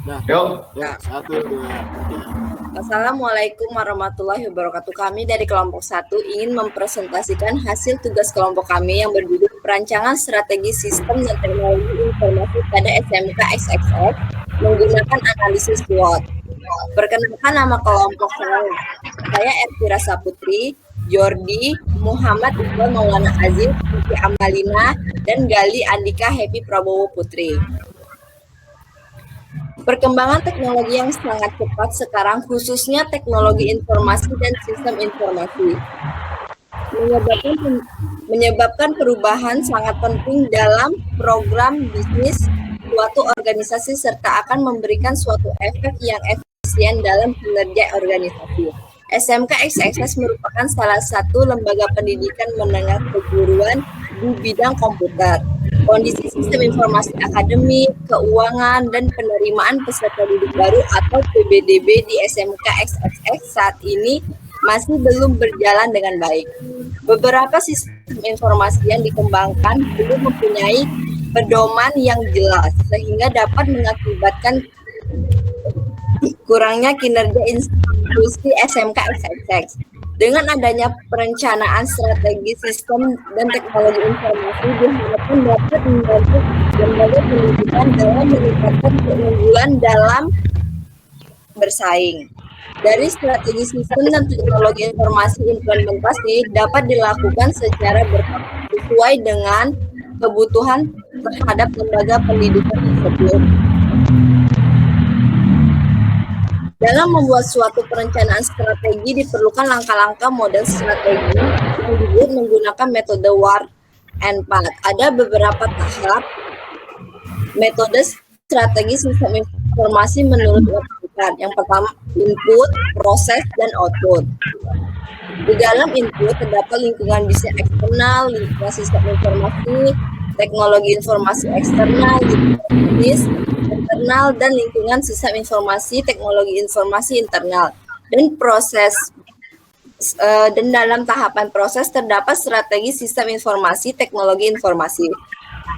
Nah, Yuk. ya, 1, 2, 3. Assalamualaikum warahmatullahi wabarakatuh. Kami dari kelompok 1 ingin mempresentasikan hasil tugas kelompok kami yang berjudul Perancangan Strategi Sistem dan Teknologi Informasi pada SMK XXX menggunakan analisis SWOT. Perkenalkan nama kelompok saya Elvira Saputri, Jordi, Muhammad Iqbal Maulana Aziz, Siti Amalina, dan Gali Andika Happy Prabowo Putri. Perkembangan teknologi yang sangat cepat sekarang, khususnya teknologi informasi dan sistem informasi, menyebabkan perubahan sangat penting dalam program bisnis suatu organisasi serta akan memberikan suatu efek yang efisien dalam kinerja organisasi. SMK XXS merupakan salah satu lembaga pendidikan menengah kejuruan di bidang komputer. Kondisi sistem informasi akademik, keuangan, dan penerimaan peserta didik baru atau PBDB di SMK XXX saat ini masih belum berjalan dengan baik. Beberapa sistem informasi yang dikembangkan belum mempunyai pedoman yang jelas, sehingga dapat mengakibatkan kurangnya kinerja institusi SMK XXX. Dengan adanya perencanaan strategi sistem dan teknologi informasi diharapkan dapat membantu lembaga pendidikan dalam meningkatkan keunggulan dalam bersaing. Dari strategi sistem dan teknologi informasi implementasi dapat dilakukan secara bertahap sesuai dengan kebutuhan terhadap lembaga pendidikan tersebut. Dalam membuat suatu perencanaan strategi diperlukan langkah-langkah model strategi yang dibuat menggunakan metode WAR and PAT. Ada beberapa tahap metode strategi sistem informasi menurut lakukan. Yang pertama, input, proses, dan output. Di dalam input terdapat lingkungan bisnis eksternal, lingkungan sistem informasi, teknologi informasi eksternal, lingkungan bisnis internal, dan lingkungan sistem informasi, teknologi informasi internal. Dan proses dan dalam tahapan proses terdapat strategi sistem informasi, teknologi informasi.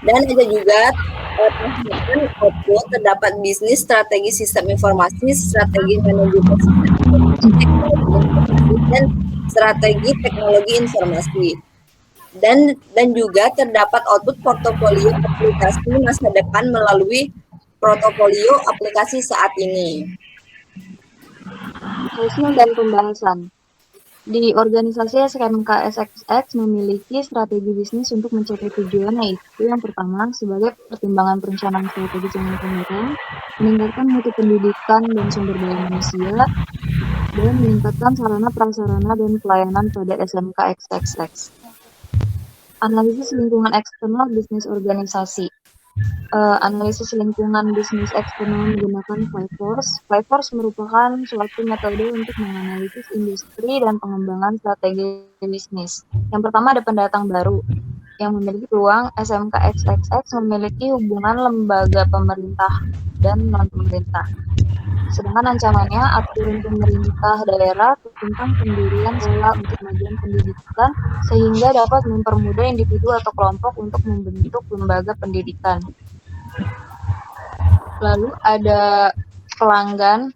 Dan ada juga tahapan output terdapat bisnis, strategi sistem informasi, strategi manajemen sistem informasi, teknologi informasi, dan strategi teknologi informasi. Dan juga terdapat output portofolio aplikasi masa depan melalui portofolio aplikasi saat ini. Hasil dan pembahasan. Di organisasi SMK XXX memiliki strategi bisnis untuk mencapai tujuan, yaitu yang pertama sebagai pertimbangan perencanaan strategi jangka panjang, meningkatkan mutu pendidikan dan sumber daya manusia, dan meningkatkan sarana prasarana dan pelayanan pada SMK XXX. Analisis lingkungan eksternal bisnis organisasi. Analisis lingkungan bisnis eksternal menggunakan Fiveforce. Fiveforce merupakan suatu metode untuk menganalisis industri dan pengembangan strategi bisnis. Yang pertama ada pendatang baru yang memiliki peluang. SMK XXX memiliki hubungan lembaga pemerintah dan non-pemerintah. Sedangkan ancamannya aturan pemerintah daerah tentang pendirian sekolah untuk kemajuan pendidikan sehingga dapat mempermudah individu atau kelompok untuk membentuk lembaga pendidikan. Lalu ada pelanggan,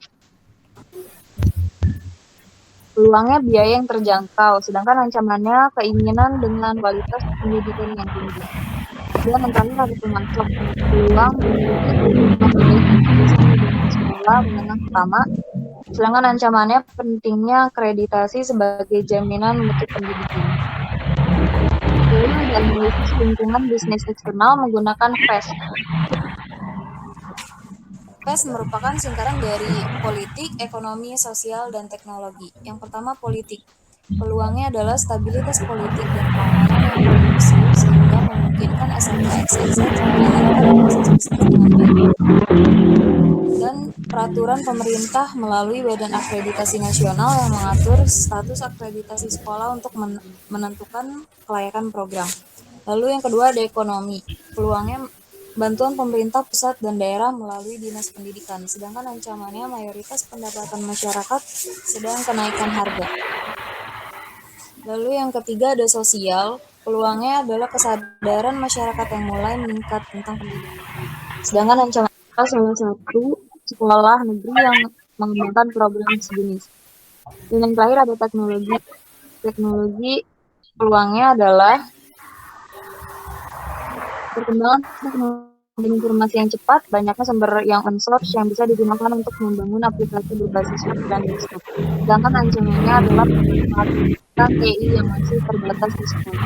peluangnya biaya yang terjangkau, sedangkan ancamannya keinginan dengan kualitas pendidikan yang tinggi. Dan yang terakhir ada pemasok, peluang sekolah menengah pertama, sedangkan ancamannya pentingnya akreditasi sebagai jaminan mutu pendidikan. Lalu ada analisis lingkungan bisnis eksternal menggunakan PES. PES merupakan singkatan dari politik, ekonomi, sosial, dan teknologi. Yang pertama, politik. Peluangnya adalah stabilitas politik dan keamanan yang kondusif sehingga memungkinkan SMK XXX menjalankan proses bisnis dengan baik. Dan peraturan pemerintah melalui Badan Akreditasi Nasional yang mengatur status akreditasi sekolah untuk menentukan kelayakan program. Lalu yang kedua ada ekonomi. Peluangnya bantuan pemerintah pusat dan daerah melalui dinas pendidikan, sedangkan ancamannya mayoritas pendapatan masyarakat sedang kenaikan harga. Lalu yang ketiga ada sosial, peluangnya adalah kesadaran masyarakat yang mulai meningkat tentang pendidikan. Sedangkan ancamannya salah satu sekolah negeri yang mengembangkan program sejenis. Dan yang terakhir ada teknologi. Teknologi peluangnya adalah perkembangan teknologi informasi yang cepat, banyaknya sumber yang open source yang bisa digunakan untuk membangun aplikasi berbasis web dan desktop. Sedangkan ancamannya adalah pendidikan TI yang masih terbatas di sekolah.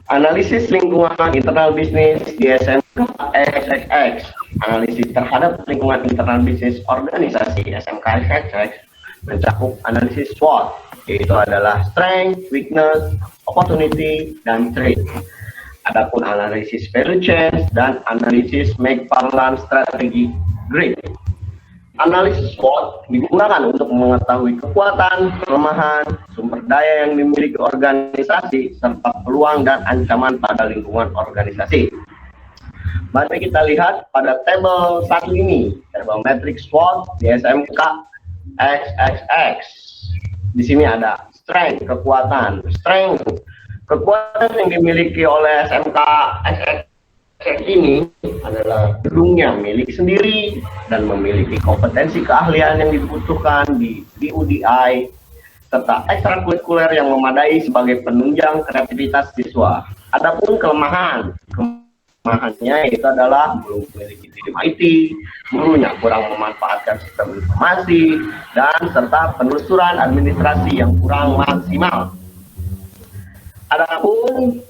Analisis lingkungan internal bisnis di SMK XXX. Analisis terhadap lingkungan internal bisnis organisasi SMK XXX mencakup analisis SWOT, yaitu adalah strength, weakness, opportunity, dan threat. Adapun analisis value chain dan analisis McFarland strategi grid. Analisis SWOT digunakan untuk mengetahui kekuatan, kelemahan, sumber daya yang dimiliki organisasi, serta peluang dan ancaman pada lingkungan organisasi. Mari kita lihat pada tabel 1 ini, tabel matrix SWOT di SMK XXX. Di sini ada strength, kekuatan. Strength, kekuatan yang dimiliki oleh SMK XXX ini adalah gedungnya milik sendiri dan memiliki kompetensi keahlian yang dibutuhkan di UDI serta ekstrakurikuler yang memadai sebagai penunjang kreativitas siswa. Adapun kelemahannya itu adalah belum memiliki tim IT, gurunya kurang memanfaatkan sistem informasi, dan serta penelusuran administrasi yang kurang maksimal. Adapun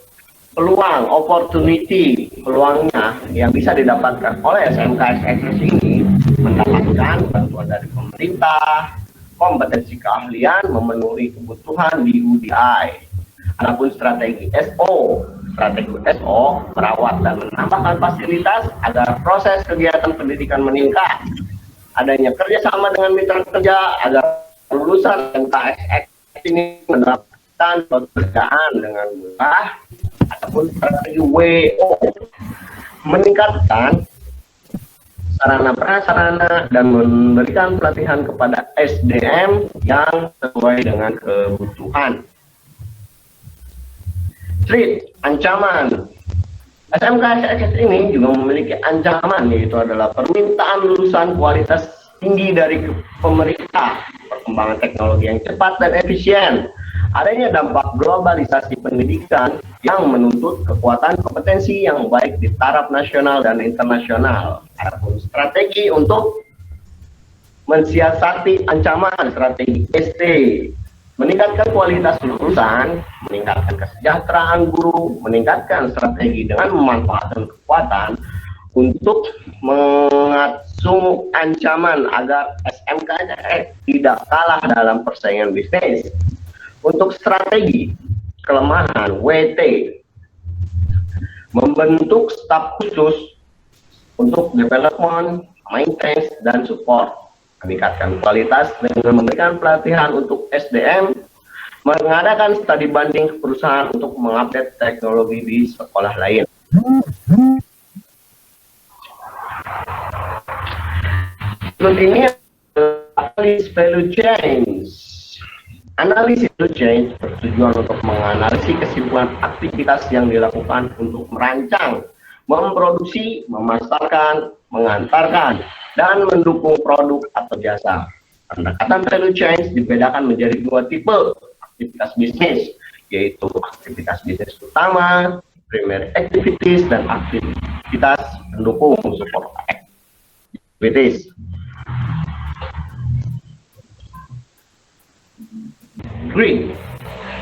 peluang, opportunity, peluangnya yang bisa didapatkan oleh SMK XXX ini mendapatkan bantuan dari pemerintah, kompetensi keahlian, memenuhi kebutuhan di UDI. Adapun strategi SO merawat dan menambahkan fasilitas agar proses kegiatan pendidikan meningkat. Adanya kerjasama dengan mitra kerja agar lulusan SMK XXX ini mendapatkan pekerjaan dengan mudah. Ataupun strategi WO meningkatkan sarana prasarana dan memberikan pelatihan kepada SDM yang sesuai dengan kebutuhan. Threat, ancaman. SMK XXX ini juga memiliki ancaman, yaitu adalah permintaan lulusan kualitas tinggi dari pemerintah, perkembangan teknologi yang cepat dan efisien, adanya dampak globalisasi pendidikan yang menuntut kekuatan kompetensi yang baik di taraf nasional dan internasional. Adapun strategi untuk mensiasati ancaman, strategi ST, meningkatkan kualitas lulusan, meningkatkan kesejahteraan guru, meningkatkan strategi dengan memanfaatkan kekuatan untuk mengasung ancaman agar SMK tidak kalah dalam persaingan bisnis. Untuk strategi kelemahan WT, membentuk staf khusus untuk development, maintenance, dan support, meningkatkan kualitas dengan memberikan pelatihan untuk SDM, mengadakan studi banding ke perusahaan untuk mengupdate teknologi di sekolah lain. Berikut ini analis value change. Analisis value chain bertujuan untuk menganalisis kesimpulan aktivitas yang dilakukan untuk merancang, memproduksi, memasarkan, mengantarkan, dan mendukung produk atau jasa. Pendekatan value chain dibedakan menjadi 2 tipe aktivitas bisnis, yaitu aktivitas bisnis utama, primary activities, dan aktivitas pendukung support activities. Grid,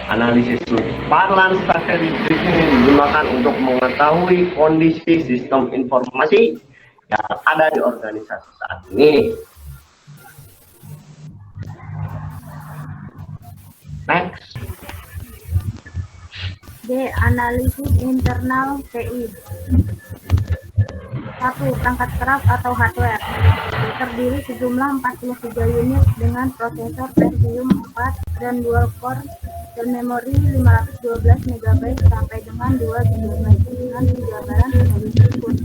analisis McFarland strategi grid ini digunakan untuk mengetahui kondisi sistem informasi yang ada di organisasi saat ini. Next. D. Analisis internal TI. 1. Perangkat keras atau hardware. Terdiri sejumlah 43 unit dengan prosesor Pentium 4 dan dual core dan memori 512 MB sampai dengan 2 GB dengan penjabaran teknologi pun.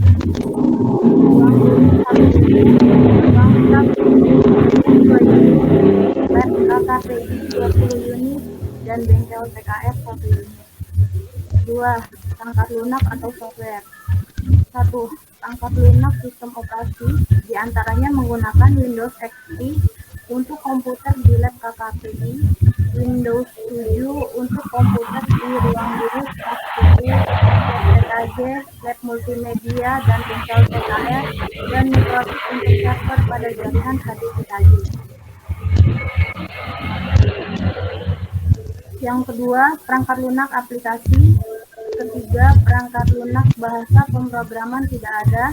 Ruang LKP 20 unit dan bengkel PKF 1 unit. 2. Perangkat lunak atau software. 1. perangkat lunak sistem operasi, diantaranya menggunakan Windows XP untuk komputer di lab KKPI, Windows 7 untuk komputer di ruang guru kelas 7, PKJ, lab multimedia, dan Intel PKR, dan Microsoft untuk server pada jaringan HDPKJ. Yang kedua, perangkat lunak aplikasi. Ketiga, perangkat lunak bahasa pemrograman tidak ada.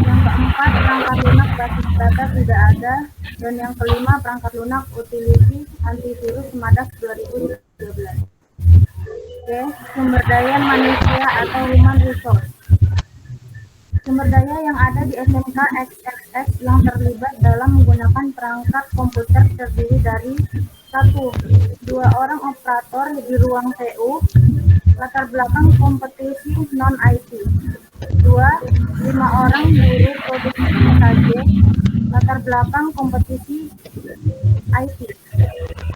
Yang keempat, perangkat lunak basis data tidak ada. Dan yang kelima, perangkat lunak utility antivirus Madas 2013. Oke, sumber daya manusia atau human resource. Sumber daya yang ada di SMK XXX yang terlibat dalam menggunakan perangkat komputer terdiri dari 1. 2 orang operator di ruang TU, latar belakang kompetisi non-IT. 2. 5 orang guru produksi PKJ, latar belakang kompetisi IT.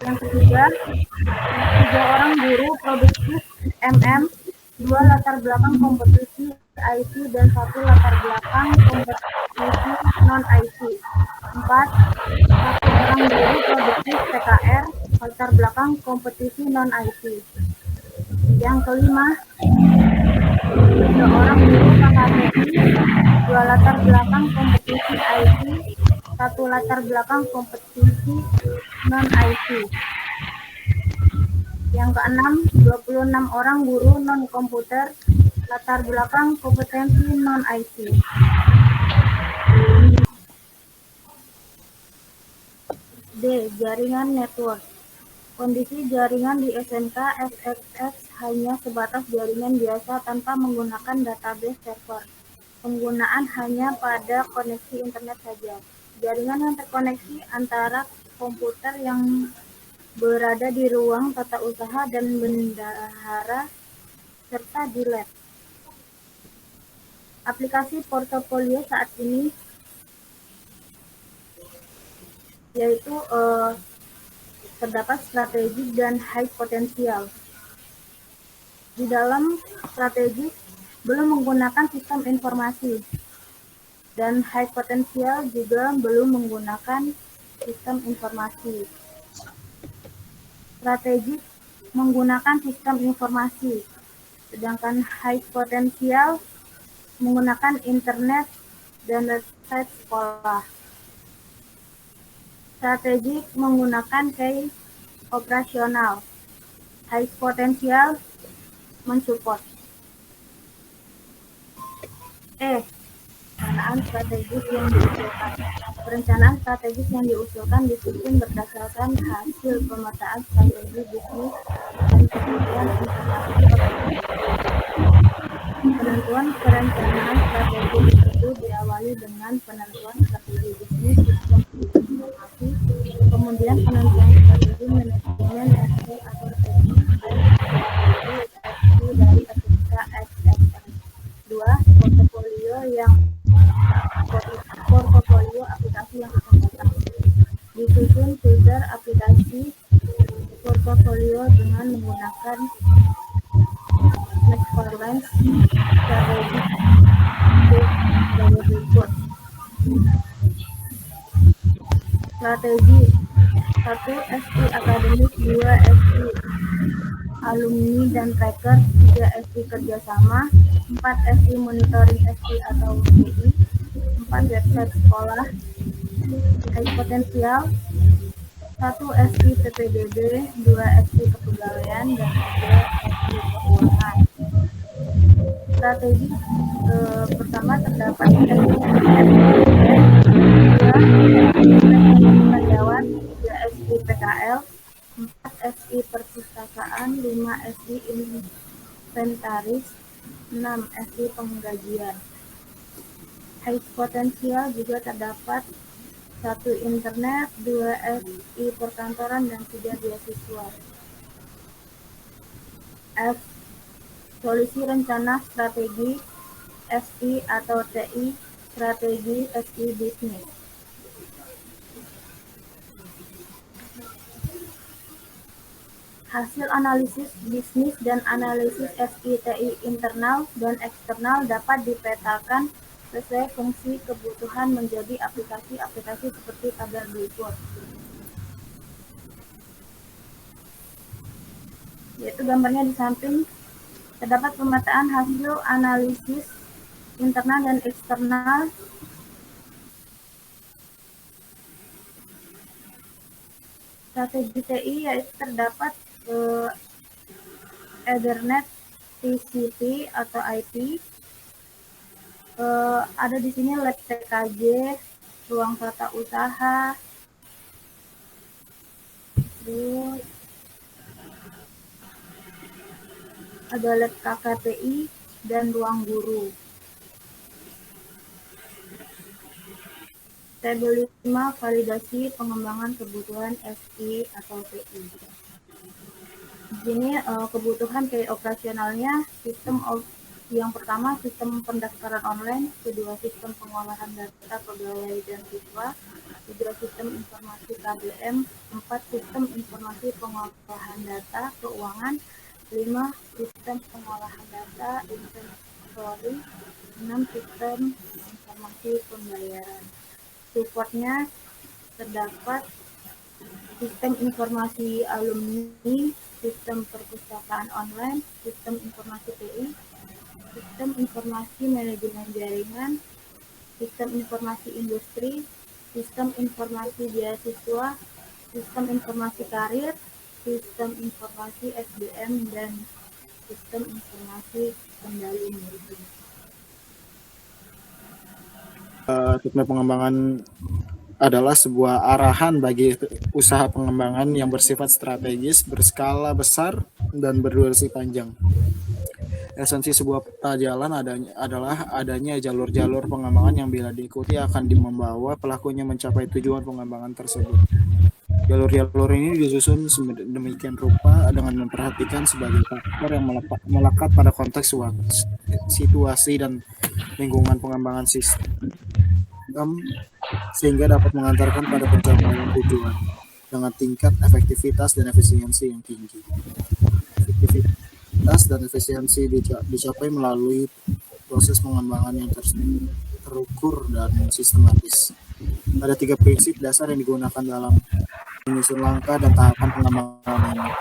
Yang ketiga, 3 orang guru produksi MM, 2 latar belakang kompetisi IT dan 1 latar belakang kompetisi non-IT. 4. 1 orang guru produksi PKR, latar belakang kompetisi non-IT. Yang kelima, 3 orang guru KKPI, 2 latar belakang kompetisi IT, 1 latar belakang kompetisi non-IT. Yang keenam, 26 orang guru non-komputer, latar belakang kompetensi non-IT. D. Jaringan network. Kondisi jaringan di SMK XXX hanya sebatas jaringan biasa tanpa menggunakan database server. Penggunaan hanya pada koneksi internet saja. Jaringan yang terkoneksi antara komputer yang berada di ruang tata usaha dan bendahara serta di lab. Aplikasi portofolio saat ini yaitu terdapat strategik dan high potensial. Di dalam strategik belum menggunakan sistem informasi dan high potensial juga belum menggunakan sistem informasi. Strategik menggunakan sistem informasi, sedangkan high potensial menggunakan internet dan website sekolah. Strategik menggunakan key operasional, high potensial mensupport. Perencanaan strategis yang diusulkan. Perencanaan strategis yang diusulkan disusun berdasarkan hasil pemetaan strategi bisnis dan kebutuhan informasi penentuan perencanaan strategis itu diawali dengan penentuan strategi bisnis sistem informasi, kemudian penentuan strategi manajemen SI atau TI dan strategi dari SMK XXX. 2. Portofolio aplikasi yang akan datang. Disusun filter aplikasi portofolio dengan menggunakan McFarlane's strategi dari berikut. Strategi 1. SI akademik, 2. SI alumni dan tracker, 3. SI kerjasama, 4. SI monitoring SI atau TI, 4. website sekolah. High potensial 1. SI PPDB, 2. SI kepegawaian, dan 3. SI keuangan. Strategi pertama terdapat SI karyawan, 3. SI PKL, 4. SI perpustakaan, 5. SI inventaris, 6. SI penggajian. High potensial juga terdapat 1. internet, 2. SI perkantoran, dan 3. beasiswa. F. Solusi rencana strategi SI atau TI, strategi SI bisnis. Hasil analisis bisnis dan analisis SITI internal dan eksternal dapat dipetakan sesuai fungsi kebutuhan menjadi aplikasi-aplikasi seperti tabel dashboard. Yaitu gambarnya di samping, terdapat pemetaan hasil analisis internal dan eksternal strategi TI, yaitu terdapat Ethernet, TCP atau IP. Ada di sini lab TKJ, ruang tata usaha, terus ada lab KKPI dan ruang guru. Tabel 5, validasi pengembangan kebutuhan SI atau TI. Di sini kebutuhan TI operasionalnya, yang pertama sistem pendaftaran online, kedua sistem pengolahan data pegawai dan siswa, kedua sistem informasi KBM, 4 sistem informasi pengolahan data keuangan, 5 sistem pengolahan data inventory, 6 sistem informasi pembayaran. Supportnya terdapat sistem informasi alumni, sistem perpustakaan online, sistem informasi TI, sistem informasi manajemen jaringan, sistem informasi industri, sistem informasi beasiswa, sistem informasi karir, sistem informasi SDM, dan sistem informasi kendali mutu. Roadmap pengembangan adalah sebuah arahan bagi usaha pengembangan yang bersifat strategis, berskala besar, dan berdurasi panjang. Esensi sebuah peta jalan adalah adanya jalur-jalur pengembangan yang bila diikuti akan membawa pelakunya mencapai tujuan pengembangan tersebut. Jalur-jalur ini disusun sedemikian rupa dengan memperhatikan sebagai faktor yang melekat pada konteks situasi dan lingkungan pengembangan sistem, sehingga dapat mengantarkan pada pencapaian tujuan dengan tingkat efektivitas dan efisiensi yang tinggi. Efektivitas dan efisiensi dicapai melalui proses pengembangan yang terukur dan sistematis. Ada 3 prinsip dasar yang digunakan dalam menyusun langkah dan tahapan pengembangan ini,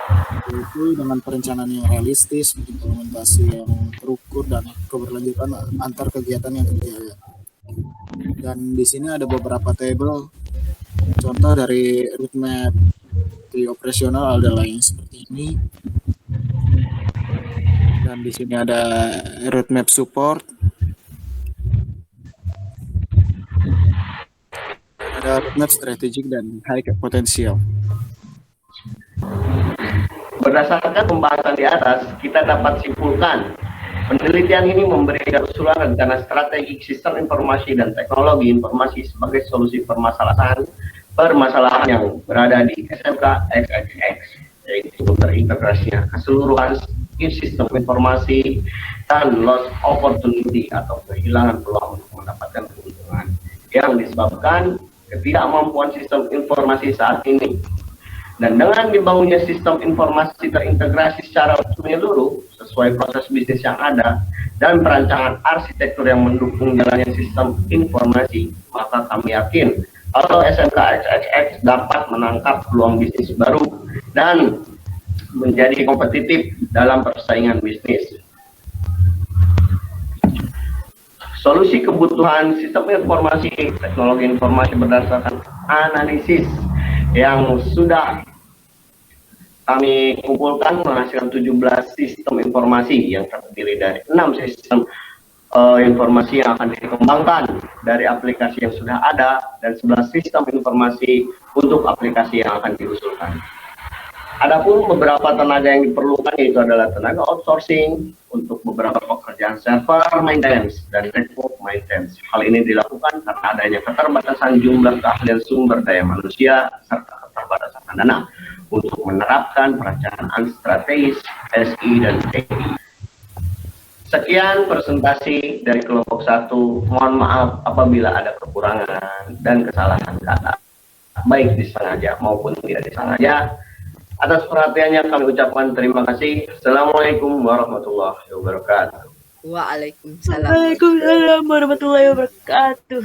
yaitu dengan perencanaan yang realistis, implementasi yang terukur, dan keberlanjutan antar kegiatan yang terjaga. Dan di sini ada beberapa tabel contoh dari roadmap di operasional adalah yang seperti ini. Dan di sini ada roadmap support, ada roadmap strategik dan high potensial. Berdasarkan pembahasan di atas, kita dapat simpulkan penelitian ini memberi usulan rencana strategik sistem informasi dan teknologi informasi sebagai solusi permasalahan yang berada di SMK XXX, yaitu terintegrasinya keseluruhan sistem informasi dan loss opportunity atau kehilangan peluang untuk mendapatkan keuntungan yang disebabkan ketidakmampuan sistem informasi saat ini. Dan dengan dibangunnya sistem informasi terintegrasi secara menyeluruh sesuai proses bisnis yang ada dan perancangan arsitektur yang mendukung jalannya sistem informasi, maka kami yakin kalau SMK XXX dapat menangkap peluang bisnis baru dan menjadi kompetitif dalam persaingan bisnis. Solusi kebutuhan sistem informasi, teknologi informasi berdasarkan analisis yang sudah kami kumpulkan menghasilkan 17 sistem informasi yang terdiri dari 6 sistem informasi yang akan dikembangkan dari aplikasi yang sudah ada dan 11 sistem informasi untuk aplikasi yang akan diusulkan. Adapun beberapa tenaga yang diperlukan yaitu adalah tenaga outsourcing untuk beberapa pekerjaan server maintenance dan network maintenance. Hal ini dilakukan karena adanya keterbatasan jumlah keahlian sumber daya manusia serta keterbatasan dana untuk menerapkan perencanaan strategis SI dan TI. Sekian presentasi dari kelompok 1. Mohon maaf apabila ada kekurangan dan kesalahan kata, baik disengaja maupun tidak disengaja. Atas perhatiannya kami ucapkan terima kasih. Assalamualaikum warahmatullahi wabarakatuh. Waalaikumsalam. Waalaikumsalam warahmatullahi wabarakatuh.